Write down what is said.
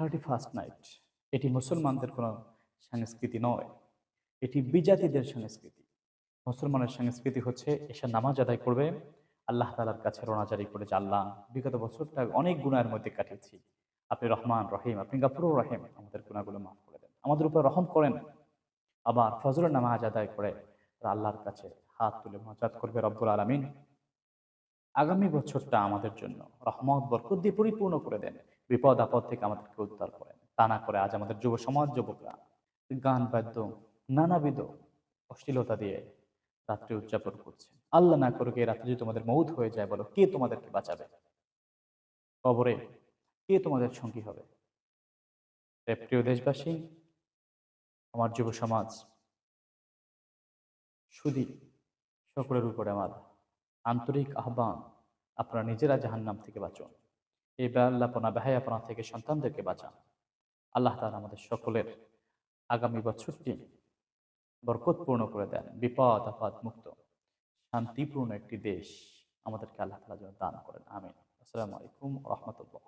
31st night. এটি মুসলমানদের কোনো সংস্কৃতি নয়, এটি বিজাতিদের সংস্কৃতি। মুসলমানের সংস্কৃতি হচ্ছে এসে নামাজ আদায় করবে, আল্লাহ তাআলার কাছে রোনাজারি করে যে, আল্লাহ বিগত বছরটা অনেক গুনাহের মধ্যে কাটিয়েছি। আপনি রহমান রহিম, আপনি গাফুরুর রহিম, আমাদের গুনাহগুলো মাফ করে দেন। আমাদের উপর রহম করেন। আবার ফজরের নামাজ আদায় করে তারা আল্লাহর কাছে হাত তুলে মোনাজাত করবে, রব্বুল আলামিন আগামী বছরটা আমাদের জন্য রহমত বরকত দিয়ে পরিপূর্ণ করে দেন। বিপদ আপদ থেকে আমাদেরকে উদ্ধার করেন। তা না করে আজ আমাদের যুব সমাজ, যুবকরা গান বাদ্য নানাবিধ অশ্লীলতা দিয়ে রাত্রি উদযাপন করছে। আল্লাহ না করুক এই রাত্রে যদি তোমাদের মৌত হয়ে যায়, বলো কে তোমাদেরকে বাঁচাবে? কবরে কে তোমাদের সঙ্গী হবে? তাই প্রিয় দেশবাসী, আমার যুব সমাজ, শুধু সকলের উপরে আমার আন্তরিক আহ্বান, আপনারা নিজেরা জাহান্নাম থেকে বাঁচুন। এই বেহাল্লাপনা বেহায়াপনা থেকে সন্তানদেরকে বাঁচান। আল্লাহ তাআলা আমাদের সকলের আগামী বছরটি বরকতপূর্ণ করে দেন। বিপদ আপদ মুক্ত শান্তিপূর্ণ একটি দেশ আমাদেরকে আল্লাহ তাআলা যেন দান করেন। আমিন। আসসালামু আলাইকুম ওয়া রাহমাতুল্লাহ।